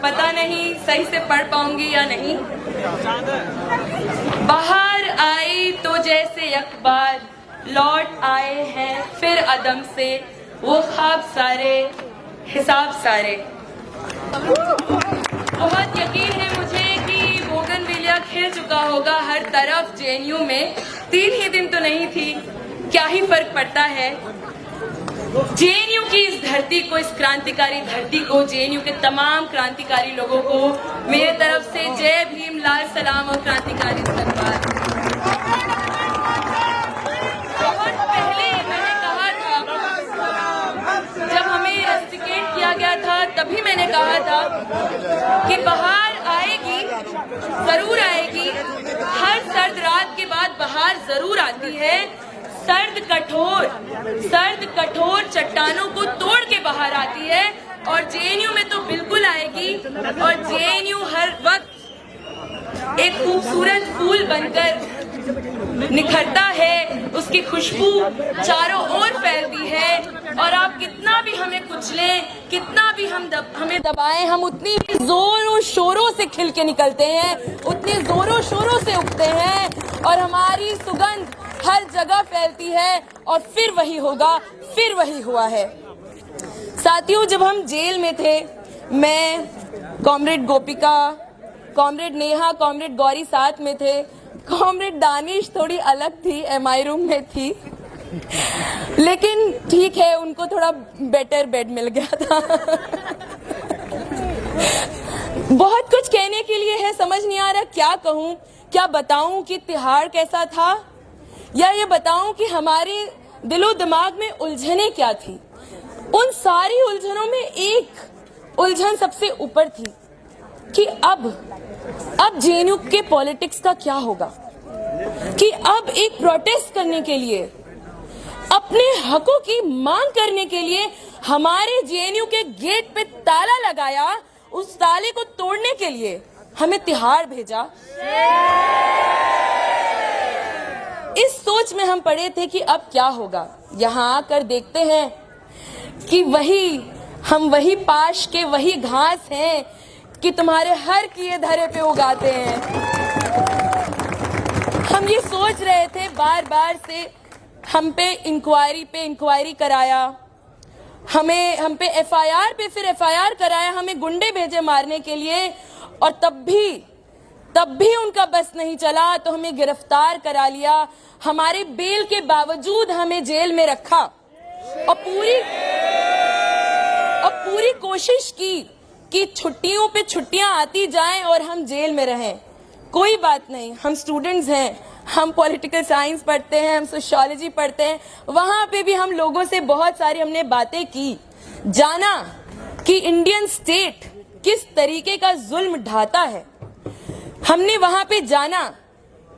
पता नहीं सही से पढ़ पाऊंगी या नहीं। बाहर आई तो जैसे अखबार, लौट आए हैं फिर अदम से वो ख्वाब सारे, हिसाब सारे। बहुत यकीन है मुझे कि बोगनविलिया खिल चुका होगा हर तरफ जेएनयू में। 3 ही दिन तो नहीं थी, क्या ही फर्क पड़ता है। जेएनयू की इस धरती को, इस क्रांतिकारी धरती को, जेएनयू के तमाम क्रांतिकारी लोगों को मेरे तरफ से जय भीम, लाल सलाम और क्रांतिकारी धन्यवाद। बहुत पहले मैंने कहा था, जब हमें रस्टिकेट किया गया था, तभी मैंने कहा था कि बहार आएगी, जरूर आएगी। हर सर्द रात के बाद बहार जरूर आती है। सर्द कठोर चट्टानों को तोड़ के बाहर आती है और जेएनयू में तो बिल्कुल आएगी। और जेएनयू हर वक्त एक खूबसूरत फूल बनकर निखरता है, उसकी खुशबू चारों ओर फैलती है। और आप कितना भी हमें कुचलें, कितना भी हमें दबाएं, हम उतनी जोरों शोरों से खिल के निकलते हैं, उतने जोरों शोरों से उगते हैं और हमारी सुगंध हर जगह फैलती है। और फिर वही होगा, फिर वही हुआ है। साथियों, जब हम जेल में थे, मैं, कॉमरेड गोपिका, कॉमरेड नेहा, कॉमरेड गौरी साथ में थे। कॉमरेड दानिश थोड़ी अलग थी, एमआई रूम में थी, लेकिन ठीक है, उनको थोड़ा बेटर बेड मिल गया था। बहुत कुछ कहने के लिए है, समझ नहीं आ रहा क्या कहूं, क्या बताऊं कि तिहाड़ कैसा था, या ये बताऊं कि हमारे दिलो दिमाग में उलझने क्या थी। उन सारी उलझनों में एक उलझन सबसे ऊपर थी कि अब जेएनयू के पॉलिटिक्स का क्या होगा, कि अब एक प्रोटेस्ट करने के लिए, अपने हकों की मांग करने के लिए हमारे जेएनयू के गेट पे ताला लगाया, उस ताले को तोड़ने के लिए हमें तिहाड़ भेजा। इस सोच में हम पड़े थे कि अब क्या होगा। यहाँ आकर देखते हैं कि हम वही पाश के वही घास हैं कि तुम्हारे हर किए धरे पे उगाते हैं। हम ये सोच रहे थे, बार बार से हम पे इंक्वायरी कराया, हम पे एफआईआर पे फिर एफआईआर कराया, हमें गुंडे भेजे मारने के लिए। और तब भी उनका बस नहीं चला तो हमें गिरफ्तार करा लिया। हमारे बेल के बावजूद हमें जेल में रखा और पूरी कोशिश की कि छुट्टियों पे छुट्टियां आती जाएं और हम जेल में रहें। कोई बात नहीं, हम स्टूडेंट्स हैं, हम पॉलिटिकल साइंस पढ़ते हैं, हम सोशियोलॉजी पढ़ते हैं। वहां पे भी हम लोगों से बहुत सारी हमने बातें की, जाना कि इंडियन स्टेट किस तरीके का जुल्म ढाता है। हमने वहां पे जाना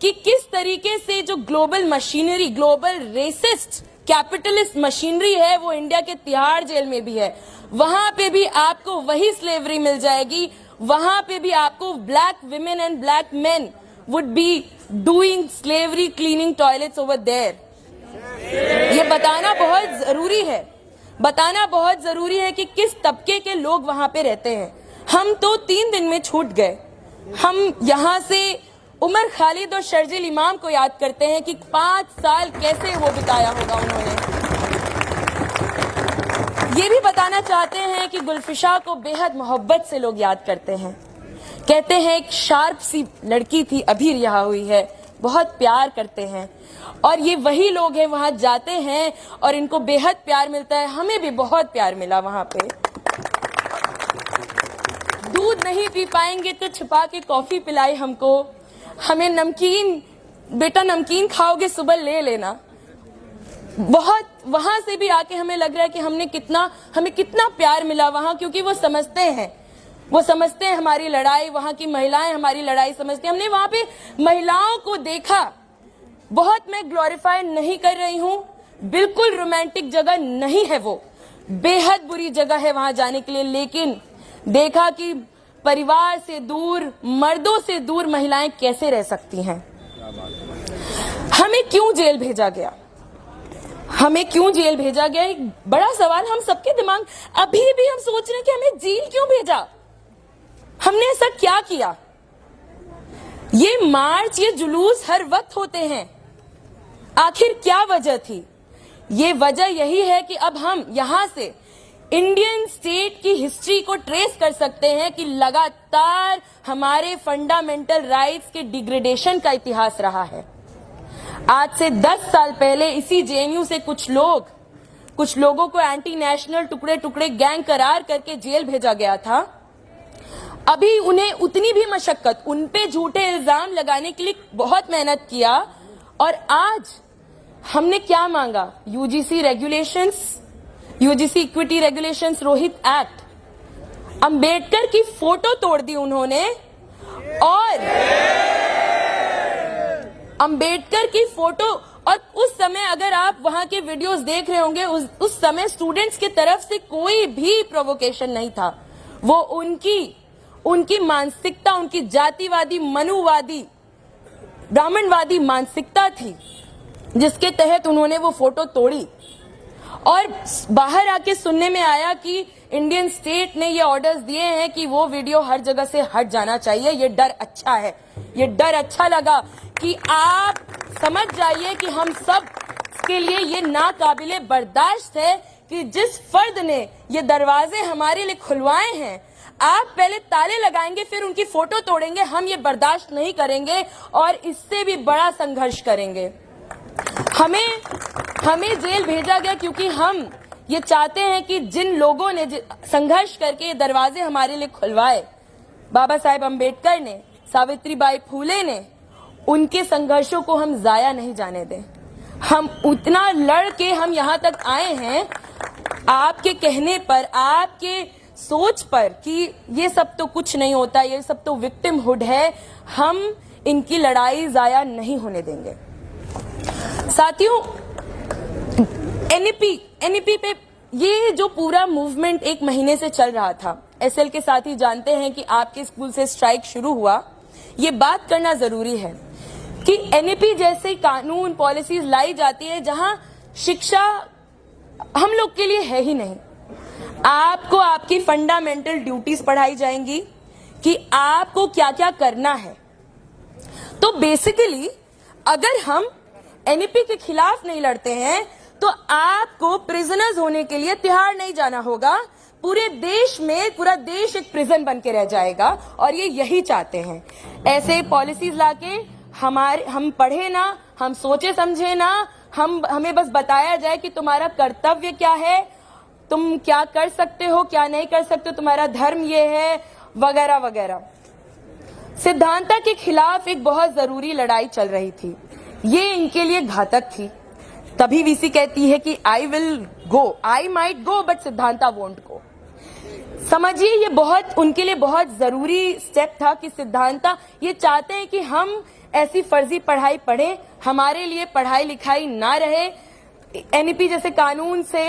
कि किस तरीके से जो global machinery, global racist capitalist machinery है, वो इंडिया के तिहाड़ जेल में भी है। वहां पे भी आपको वही स्लेवरी मिल जाएगी, वहां पे भी आपको black women and black men would be doing slavery, cleaning toilets over there. ये बताना बहुत जरूरी है कि किस तबके के लोग वहां पे रहते हैं। हम तो 3 दिन में छूट गए। हम यहाँ से उमर खालिद और शर्जिल इमाम को याद करते हैं कि 5 साल कैसे वो बिताया होगा उन्होंने। ये भी बताना चाहते हैं कि गुलफिशा को बेहद मोहब्बत से लोग याद करते हैं। कहते हैं एक शार्प सी लड़की थी, अभी रिहा हुई है, बहुत प्यार करते हैं। और ये वही लोग हैं, वहां जाते हैं और इनको बेहद प्यार मिलता है। हमें भी बहुत प्यार मिला वहां पे। दूध नहीं पी पाएंगे तो छुपा के कॉफी पिलाई हमको। हमें नमकीन, बेटा नमकीन खाओगे सुबह ले लेना। बहुत वहां से भी आके हमें लग रहा है कि हमें कितना प्यार मिला वहां, क्योंकि वो समझते हैं हमारी लड़ाई। वहां की महिलाएं हमारी लड़ाई समझती हैं। हमने वहां पे महिलाओं को देखा। बहुत मैं ग्लोरीफाई नहीं कर रही हूं, बिल्कुल रोमांटिक जगह नहीं है वो, बेहद बुरी जगह है वहां जाने के लिए। लेकिन देखा कि परिवार से दूर, मर्दों से दूर महिलाएं कैसे रह सकती हैं। हमें क्यों जेल भेजा गया? एक बड़ा सवाल हम सबके दिमाग, अभी भी हम सोच रहे हैं कि हमें जेल क्यों भेजा। हमने ऐसा क्या किया? ये मार्च, ये जुलूस हर वक्त होते हैं, आखिर क्या वजह थी? ये वजह यही है कि अब हम यहां से इंडियन स्टेट की हिस्ट्री को ट्रेस कर सकते हैं कि लगातार हमारे फंडामेंटल राइट्स के डिग्रेडेशन का इतिहास रहा है। आज से 10 साल पहले इसी जेएनयू से कुछ लोगों को एंटी नेशनल टुकड़े टुकड़े गैंग करार करके जेल भेजा गया था। अभी उन्हें उतनी भी मशक्कत, उन पे झूठे इल्जाम लगाने के लिए बहुत मेहनत किया, और आज हमने क्या मांगा? UGC regulations, UGC equity regulations, Rohit act, Ambedkar की फोटो तोड़ दी उन्होंने, और अंबेडकर की फोटो, और उस समय अगर आप वहां के वीडियोस देख रहे होंगे, उस समय स्टूडेंट्स की तरफ से कोई भी प्रोवोकेशन नहीं था। वो उनकी मानसिकता, उनकी जातिवादी, मनुवादी, ब्राह्मणवादी मानसिकता थी जिसके तहत उन्होंने वो फोटो तोड़ी। और बाहर आके सुनने में आया कि इंडियन स्टेट ने ये ऑर्डर्स दिए हैं कि वो वीडियो हर जगह से हट जाना चाहिए। ये डर अच्छा है, ये डर अच्छा लगा कि आप समझ जाइए कि हम सब के लिए ये नाकाबिले बर्दाश्त है कि जिस फर्द ने ये दरवाजे हमारे लिए खुलवाए हैं, आप पहले ताले लगाएंगे, फिर उनकी फोटो तोड़ेंगे। हम ये बर्दाश्त नहीं करेंगे और इससे भी बड़ा संघर्ष करेंगे। हमें जेल भेजा गया क्योंकि हम ये चाहते हैं कि जिन लोगों ने संघर्ष करके ये दरवाजे हमारे लिए खुलवाए, बाबा साहेब अम्बेडकर ने, सावित्रीबाई फूले ने, उनके संघर्षों को हम जाया नहीं जाने दें। हम उतना लड़ के हम यहाँ तक आए हैं आपके कहने पर, आपके सोच पर कि ये सब तो कुछ नहीं होता, ये सब तो विक्टिमहुड है। हम इनकी लड़ाई जाया नहीं होने देंगे। साथियों, एनईपी पे ये जो पूरा मूवमेंट 1 महीने से चल रहा था, एसएल के साथी जानते हैं कि आपके स्कूल से स्ट्राइक शुरू हुआ। ये बात करना जरूरी है कि एनईपी जैसे कानून, पॉलिसीज लाई जाती है जहां शिक्षा हम लोग के लिए है ही नहीं। आपको आपकी फंडामेंटल ड्यूटीज पढ़ाई जाएंगी कि आपको क्या क्या करना है। तो बेसिकली अगर हम एनईपी के खिलाफ नहीं लड़ते हैं तो आपको प्रिजनर्स होने के लिए तिहाड़ नहीं जाना होगा। पूरे देश में पूरा देश एक प्रिजन बन के रह जाएगा और ये यही चाहते हैं। ऐसे पॉलिसीज लाके हम पढ़े ना, हम सोचे समझे ना, हमें बस बताया जाए कि तुम्हारा कर्तव्य क्या है, तुम क्या कर सकते हो, क्या नहीं कर सकते, तुम्हारा धर्म ये है, वगैरह वगैरह। सिद्धांता के खिलाफ एक बहुत जरूरी लड़ाई चल रही थी। ये इनके लिए घातक थी। तभी वीसी कहती है कि I will go, I might go but Siddhanta won't go. समझिए ये बहुत उनके लिए बहुत जरूरी स्टेप था कि सिद्धांता ये चाहते हैं कि हम ऐसी फर्जी पढ़ाई पढ़ें, हमारे लिए पढ़ाई लिखाई ना रहे। एनईपी जैसे कानून से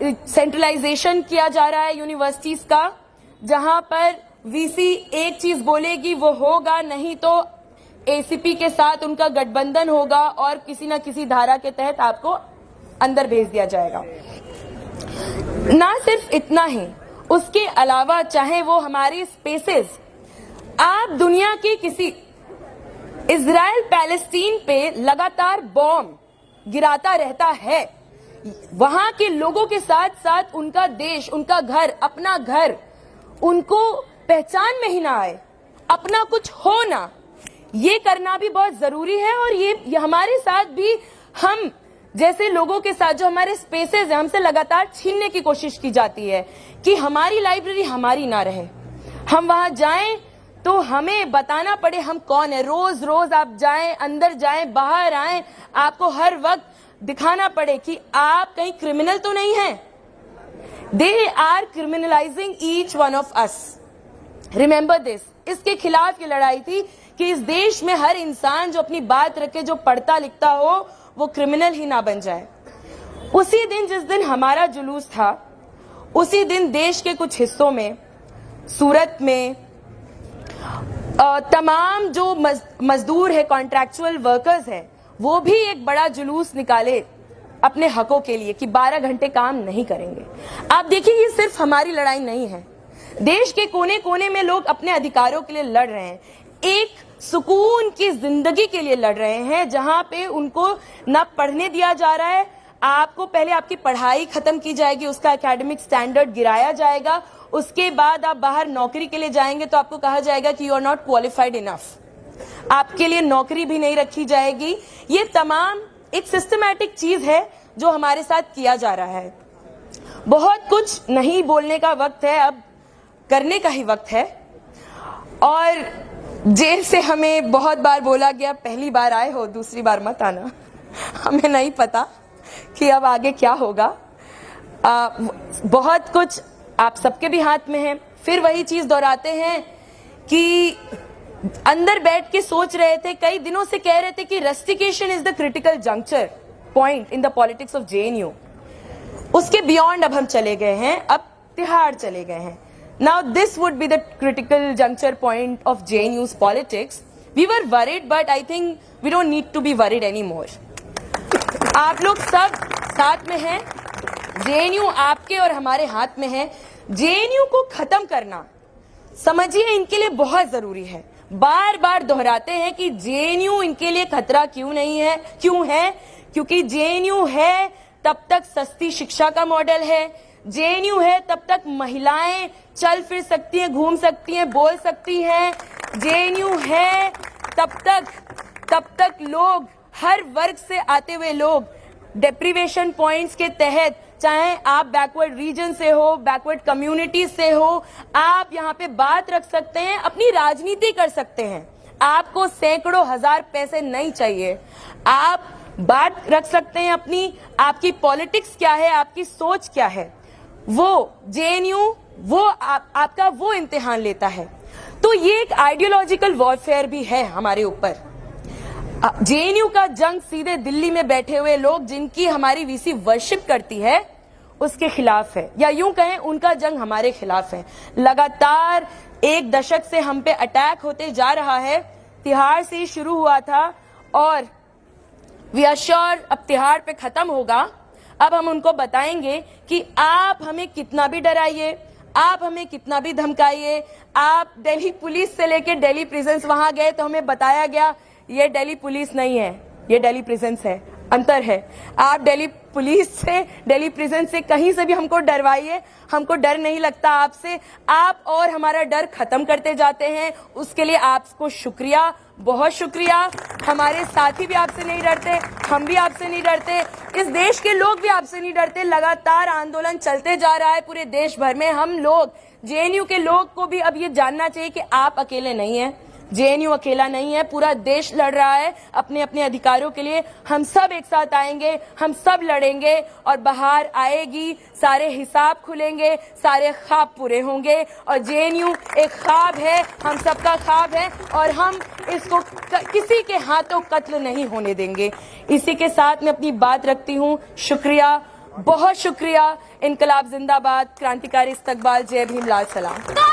सेंट्रलाइजेशन किया जा रहा है यूनिवर्सिटीज का, जहां पर वीसी एक चीज बोलेगी वो होगा, नहीं तो एसीपी के साथ उनका गठबंधन होगा और किसी न किसी धारा के तहत आपको अंदर भेज दिया जाएगा। ना सिर्फ इतना ही, उसके अलावा चाहे वो हमारी स्पेसेस, आप दुनिया के किसी इजराइल पैलेस्टीन पे लगातार बॉम्ब गिराता रहता है, वहां के लोगों के साथ साथ उनका देश, उनका घर, अपना घर, उनको पहचान में ही ना आए, अपना कुछ हो ना, ये करना भी बहुत जरूरी है। और ये हमारे साथ भी हम जैसे लोगों के साथ जो हमारे स्पेसेस है, हमसे लगातार छीनने की कोशिश की जाती है कि हमारी लाइब्रेरी हमारी ना रहे, हम वहां जाएं तो हमें बताना पड़े हम कौन है। रोज रोज आप जाएं, अंदर जाएं, बाहर आएं, आपको हर वक्त दिखाना पड़े कि आप कहीं क्रिमिनल तो नहीं हैं। They are criminalising each one of us, remember this. इसके खिलाफ ये लड़ाई थी कि इस देश में हर इंसान जो अपनी बात रखे, जो पढ़ता लिखता हो, वो क्रिमिनल ही ना बन जाए। उसी दिन जिस दिन हमारा जुलूस था, उसी दिन देश के कुछ हिस्सों में, सूरत में तमाम जो मजदूर है, कॉन्ट्रैक्चुअल वर्कर्स है, वो भी एक बड़ा जुलूस निकाले अपने हकों के लिए कि 12 घंटे काम नहीं करेंगे। आप देखिए ये सिर्फ हमारी लड़ाई नहीं है, देश के कोने कोने में लोग अपने अधिकारों के लिए लड़ रहे हैं, एक सुकून की जिंदगी के लिए लड़ रहे हैं, जहां पे उनको ना पढ़ने दिया जा रहा है। आपको पहले आपकी पढ़ाई खत्म की जाएगी, उसका एकेडमिक स्टैंडर्ड गिराया जाएगा, उसके बाद आप बाहर नौकरी के लिए जाएंगे तो आपको कहा जाएगा कि you are not qualified enough, आपके लिए नौकरी भी नहीं रखी जाएगी। ये तमाम एक सिस्टमैटिक चीज है जो हमारे साथ किया जा रहा है। बहुत कुछ नहीं बोलने का वक्त है, अब करने का ही वक्त है। और जेल से हमें बहुत बार बोला गया, पहली बार आए हो दूसरी बार मत आना। हमें नहीं पता कि अब आगे क्या होगा। बहुत कुछ आप सबके भी हाथ में है। फिर वही चीज दोहराते हैं कि अंदर बैठ के सोच रहे थे, कई दिनों से कह रहे थे कि rustication is the critical juncture point in the politics of JNU. उसके बियॉन्ड अब हम चले गए हैं, अब तिहाड़ चले गए हैं। Now this would be the critical juncture point of JNU's politics. We were worried, but I think we don't need to be worried any more. आप लोग सब साथ में हैं, जेएनयू आपके और हमारे हाथ में है। जेएनयू को खत्म करना, समझिए, इनके लिए बहुत जरूरी है। बार बार दोहराते हैं कि जेएनयू इनके लिए खतरा क्यों नहीं है, क्यों है? क्योंकि जेएनयू है तब तक सस्ती शिक्षा का मॉडल है, जेएनयू है तब तक महिलाएं चल फिर सकती हैं, घूम सकती हैं, बोल सकती हैं, जेएनयू है तब तक लोग, हर वर्ग से आते हुए लोग डेप्रीवेशन पॉइंट्स के तहत, चाहे आप बैकवर्ड रीजन से हो, बैकवर्ड कम्युनिटी से हो, आप यहाँ पे बात रख सकते हैं, अपनी राजनीति कर सकते हैं। आपको सैकड़ों हजार पैसे नहीं चाहिए, आप बात रख सकते हैं अपनी, आपकी पॉलिटिक्स क्या है, आपकी सोच क्या है, वो जेएनयू वो आपका वो इम्तिहान लेता है। तो ये एक आइडियोलॉजिकल वॉरफेयर भी है हमारे ऊपर। जेएनयू का जंग सीधे दिल्ली में बैठे हुए लोग, जिनकी हमारी वीसी वर्शिप करती है, उसके खिलाफ है, या यूं कहें उनका जंग हमारे खिलाफ है। लगातार एक दशक से हम पे अटैक होते जा रहा है। तिहाड़ से ही शुरू हुआ था और वी आर श्योर अब तिहाड़ पे खत्म होगा। अब हम उनको बताएंगे कि आप हमें कितना भी डराइए, आप हमें कितना भी धमकाइए। आप दिल्ली पुलिस से लेके दिल्ली प्रिजन्स वहां गए तो हमें बताया गया ये दिल्ली पुलिस नहीं है, ये दिल्ली प्रिजन्स है, अंतर है। आप दिल्ली पुलिस से, दिल्ली प्रिजन से, कहीं से भी हमको डरवाइए, हमको डर नहीं लगता आपसे। आप और हमारा डर खत्म करते जाते हैं, उसके लिए आपको शुक्रिया, बहुत शुक्रिया। हमारे साथी भी आपसे नहीं डरते, हम भी आपसे नहीं डरते, इस देश के लोग भी आपसे नहीं डरते। लगातार आंदोलन चलते जा रहा है पूरे देश भर में। हम लोग, जेएनयू के लोग को भी अब ये जानना चाहिए कि आप अकेले नहीं हैं, जेएनयू अकेला नहीं है, पूरा देश लड़ रहा है अपने अपने अधिकारों के लिए। हम सब एक साथ आएंगे, हम सब लड़ेंगे और बाहर आएगी, सारे हिसाब खुलेंगे, सारे ख्वाब पूरे होंगे। और जेएनयू एक ख्वाब है, हम सबका ख्वाब है और हम इसको किसी के हाथों कत्ल नहीं होने देंगे। इसी के साथ मैं अपनी बात रखती हूँ। शुक्रिया, बहुत शुक्रिया। इनकलाब जिंदाबाद, क्रांतिकारी इस्तकबाल, जय भीम, लाल सलाम।